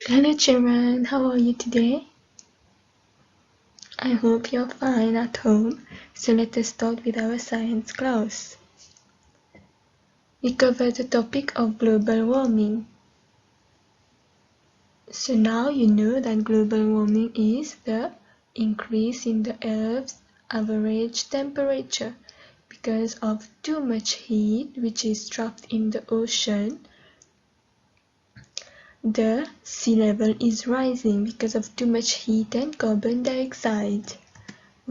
Hello children, how are you today? I hope you're fine at home. So let us start with our science class. We covered the topic of global warming. So now you know that global warming is the increase in the Earth's average temperature because of too much heat which is trapped in the ocean. The sea level is rising because of too much heat and carbon dioxide.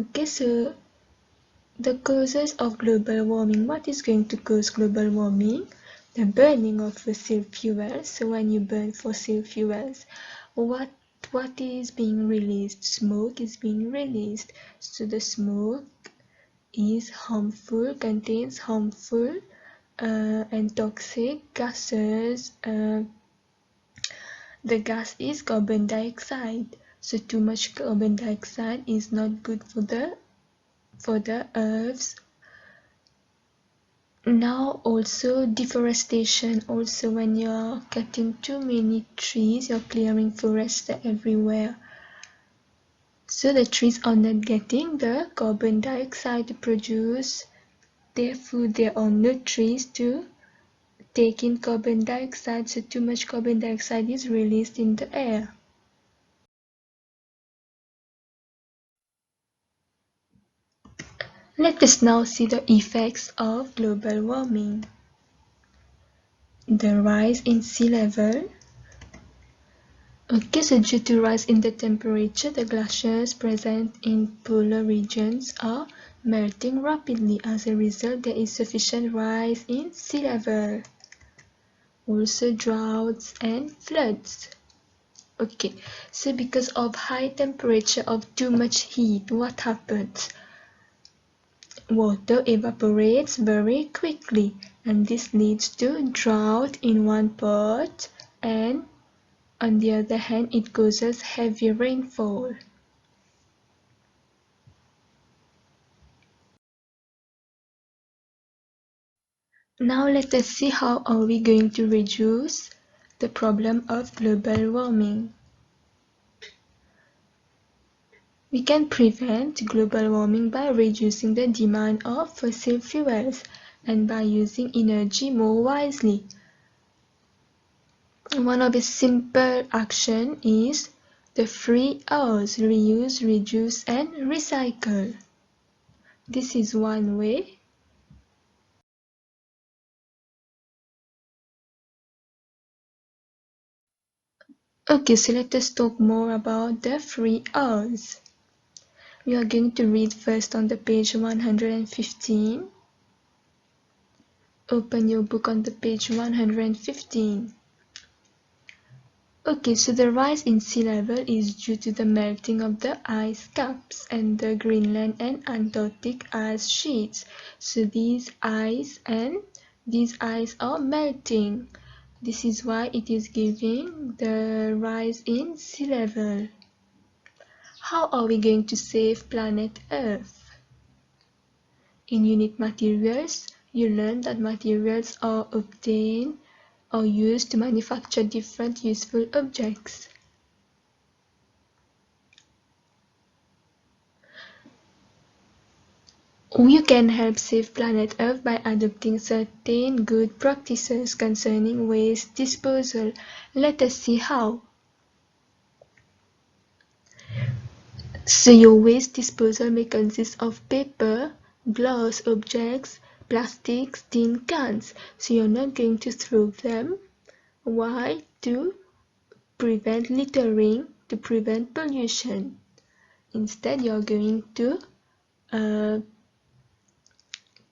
Okay, so the causes of global warming. What is going to cause global warming? The burning of fossil fuels. So when you burn fossil fuels, what is being released? Smoke is being released. So the smoke is harmful, contains harmful and toxic gases. The gas is carbon dioxide. So too much carbon dioxide is not good for the Earth's. Now also deforestation, also when you're cutting too many trees, you're clearing forests everywhere. So the trees are not getting the carbon dioxide to produce their food. There are no trees to take in carbon dioxide, so too much carbon dioxide is released in the air. Let us now see the effects of global warming. The rise in sea level. Okay, so due to rise in the temperature, the glaciers present in polar regions are melting rapidly. As a result, there is sufficient rise in sea level. Also droughts and floods. Okay, so because of high temperature of too much heat, what happens? Water evaporates very quickly, and this leads to drought in one part, and on the other hand, it causes heavy rainfall. Now let us see how are we going to reduce the problem of global warming. We can prevent global warming by reducing the demand of fossil fuels and by using energy more wisely. One of the simple actions is the 3 R's: reuse, reduce, and recycle. This is one way. Okay, so let us talk more about the 3 R's. We are going to read first on the page 115. Open your book on the page 115. Okay, so the rise in sea level is due to the melting of the ice caps and the Greenland and Antarctic ice sheets. So these ice are melting. This is why it is giving the rise in sea level. How are we going to save planet Earth? In unit materials, you learn that materials are obtained or used to manufacture different useful objects. You can help save planet Earth by adopting certain good practices concerning waste disposal. Let us see how. So your waste disposal may consist of paper, glass objects, plastics, tin cans. So you're not going to throw them. Why? To prevent littering, to prevent pollution. Instead, you're going to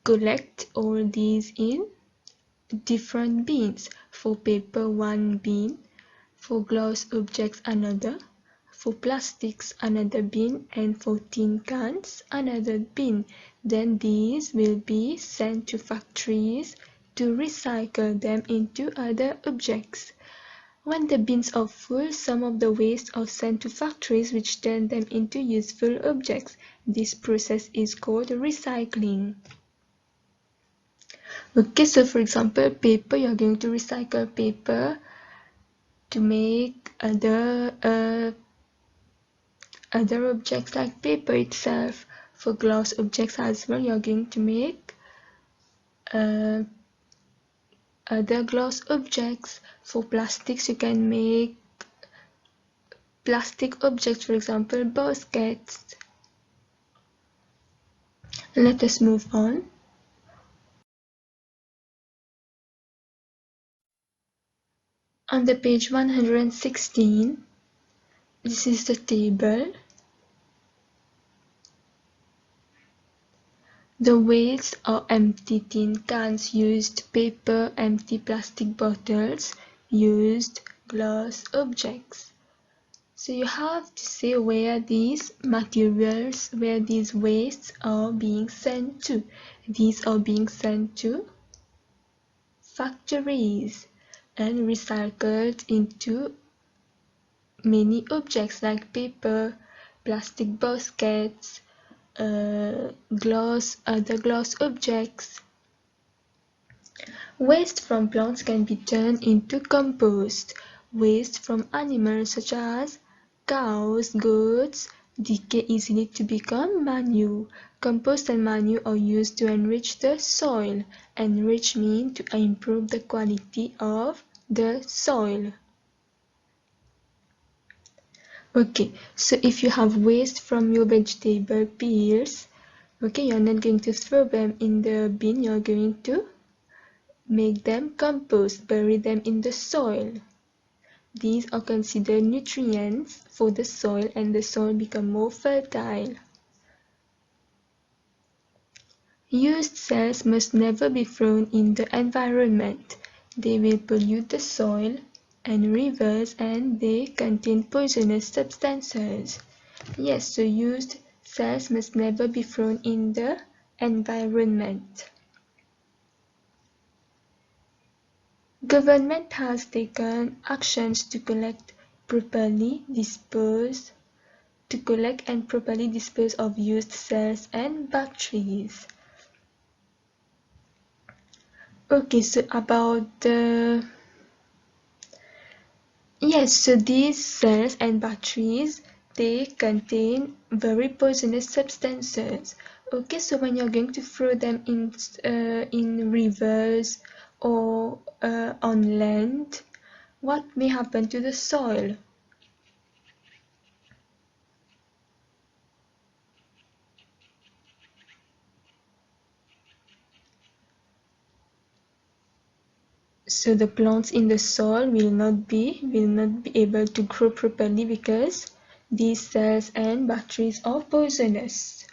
collect all these in different bins. For paper, one bin. For glass objects, another. For plastics, another bin. And for tin cans, another bin. Then these will be sent to factories to recycle them into other objects. When the bins are full, some of the waste are sent to factories which turn them into useful objects. This process is called recycling. Okay, so for example, paper, you're going to recycle paper to make other objects like paper itself. For glass objects as well, you're going to make other glass objects. For plastics, you can make plastic objects, for example, baskets. Let us move on. On the page 116, this is the table. The waste or empty tin cans, used paper, empty plastic bottles, used glass objects. So you have to say where these materials, where these wastes are being sent to. These are being sent to factories and recycled into many objects like paper, plastic baskets, glass, other glass objects. Waste from plants can be turned into compost. Waste from animals such as cows, goats, decay easily to become manure. Compost and manure are used to enrich the soil. Enrich means to improve the quality of the soil. Okay, so if you have waste from your vegetable peels, okay, you're not going to throw them in the bin, you're going to make them compost, bury them in the soil. These are considered nutrients for the soil and the soil become more fertile. Used cells must never be thrown in the environment. They will pollute the soil and rivers and they contain poisonous substances. Yes, so used cells must never be thrown in the environment. Government has taken actions to collect and properly dispose of used cells and batteries. Okay, so about the so these cells and batteries, they contain very poisonous substances. Okay, so when you're going to throw them in rivers or on land, what may happen to the soil? So the plants in the soil will not be able to grow properly because these cells and batteries are poisonous.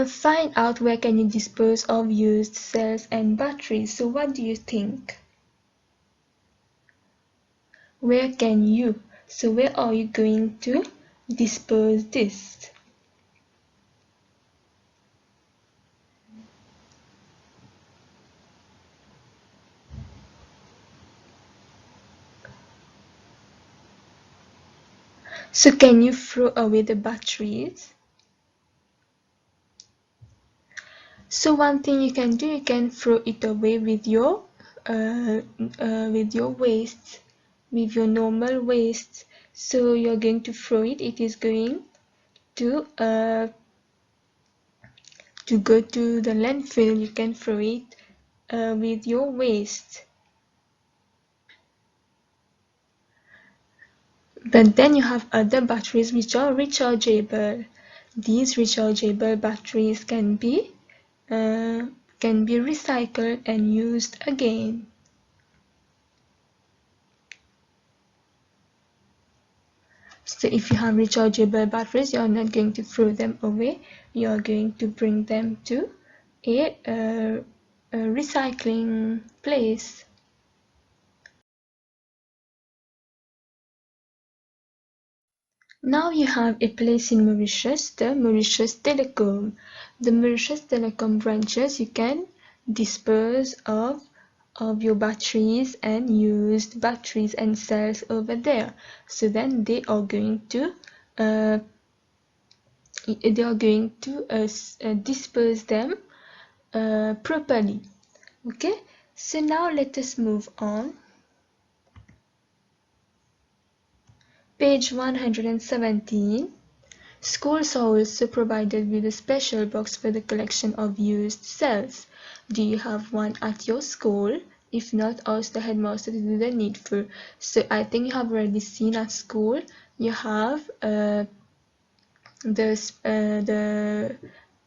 Find out where can you dispose of used cells and batteries. So what do you think? Where can you? So where are you going to dispose this? So can you throw away the batteries? So one thing you can do, you can throw it away with your waste, with your normal waste. So you're going to throw it. It is going to go to the landfill. You can throw it with your waste. But then you have other batteries which are rechargeable. These rechargeable batteries can be recycled and used again. So if you have rechargeable batteries, you are not going to throw them away. You are going to bring them to a recycling place. Now you have a place in Mauritius, the Mauritius Telecom. The Mauritius Telecom branches, you can dispose of your batteries and used batteries and cells over there. So then they are going to dispose them properly. Okay, so now let us move on. Page 117. Schools are also provided with a special box for the collection of used cells. Do you have one at your school? If not, ask the headmaster to do the needful. So I think you have already seen at school, you have the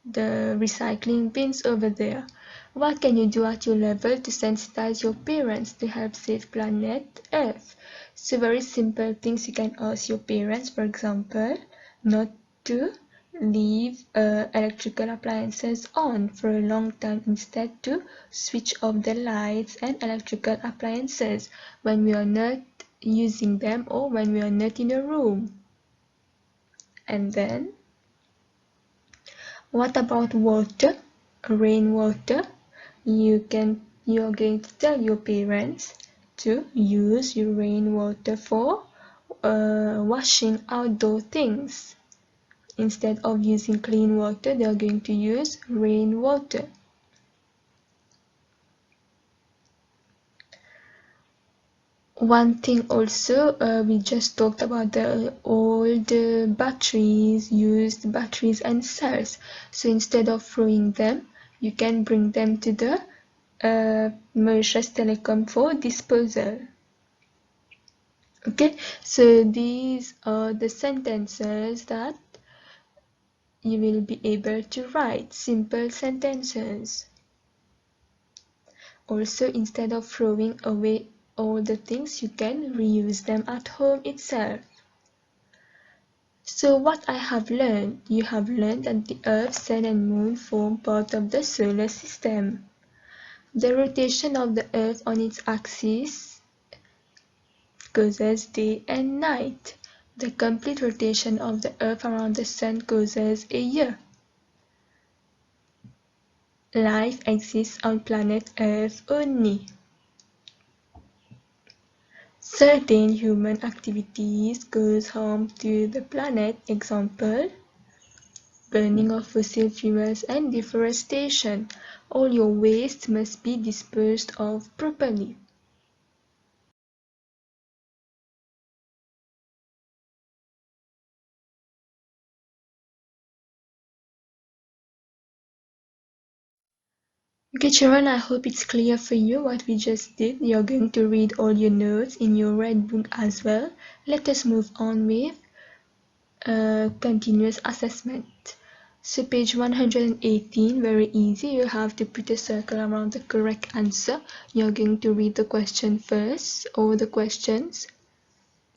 recycling bins over there. What can you do at your level to sensitize your parents to help save planet Earth? So very simple things you can ask your parents, for example, not to leave electrical appliances on for a long time, instead to switch off the lights and electrical appliances when we are not using them or when we are not in a room. And then what about water? Rainwater? You're going to tell your parents to use your rainwater for washing outdoor things. Instead of using clean water, they are going to use rainwater. One thing also, we just talked about the old batteries, used batteries and cells. So instead of throwing them, you can bring them to the Mauritius Telecom for disposal. Okay, so these are the sentences that you will be able to write, simple sentences. Also, instead of throwing away all the things, you can reuse them at home itself. So what I have learned, you have learned that the Earth, Sun and Moon form part of the solar system. The rotation of the Earth on its axis causes day and night. The complete rotation of the Earth around the Sun causes a year. Life exists on planet Earth only. Certain human activities cause harm to the planet, example, burning of fossil fuels and deforestation. All your waste must be disposed of properly. Okay, children, I hope it's clear for you what we just did. You're going to read all your notes in your red book as well. Let us move on with continuous assessment. So page 118, very easy. You have to put a circle around the correct answer. You're going to read the question first, or the questions.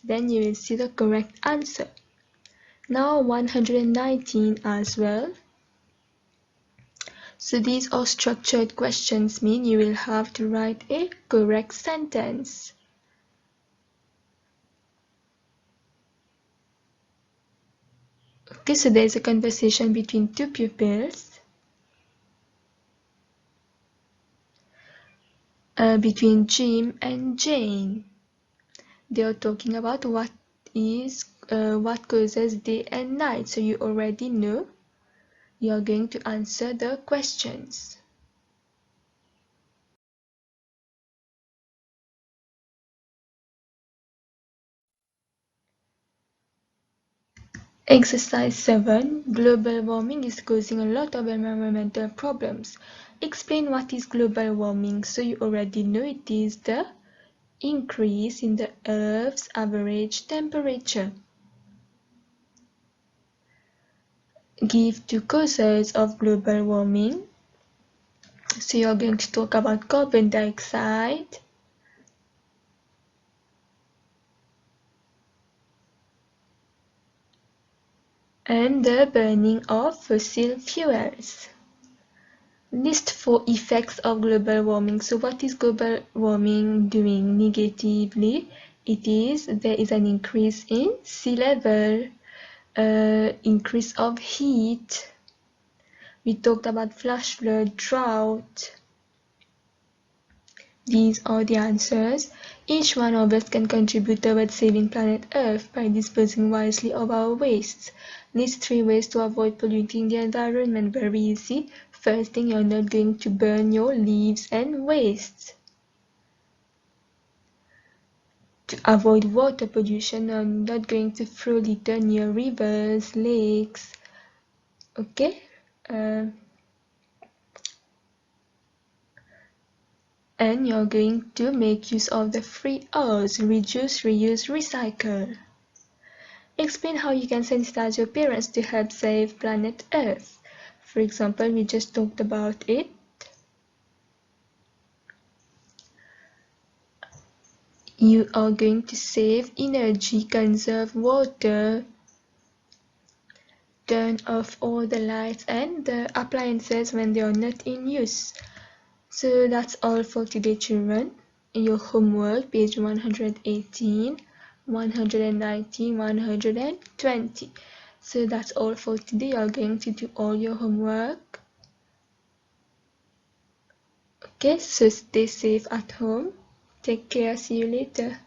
Then you will see the correct answer. Now 119 as well. So these are structured questions, mean you will have to write a correct sentence. Okay, so there's a conversation between two pupils, between Jim and Jane. They are talking about what causes day and night. So you already know. You are going to answer the questions. Exercise 7. Global warming is causing a lot of environmental problems. Explain what is global warming. So you already know it is the increase in the Earth's average temperature. Give two causes of global warming. So you're going to talk about carbon dioxide, and the burning of fossil fuels. List 4 effects of global warming. So what is global warming doing negatively? There is an increase in sea level, increase of heat. We talked about flash flood, drought. These are the answers. Each one of us can contribute towards saving planet Earth by disposing wisely of our wastes. List 3 ways to avoid polluting the environment. Very easy. First thing, you're not going to burn your leaves and waste. To avoid water pollution, you're not going to throw litter near rivers, lakes. Okay? And you're going to make use of the 3 R's: reduce, reuse, recycle. Explain how you can sensitize your parents to help save planet Earth. For example, we just talked about it. You are going to save energy, conserve water, turn off all the lights and the appliances when they are not in use. So that's all for today, children. Your homework, page 118, 119, 120. So that's all for today. You're going to do all your homework. Okay, so stay safe at home. Take care. See you later.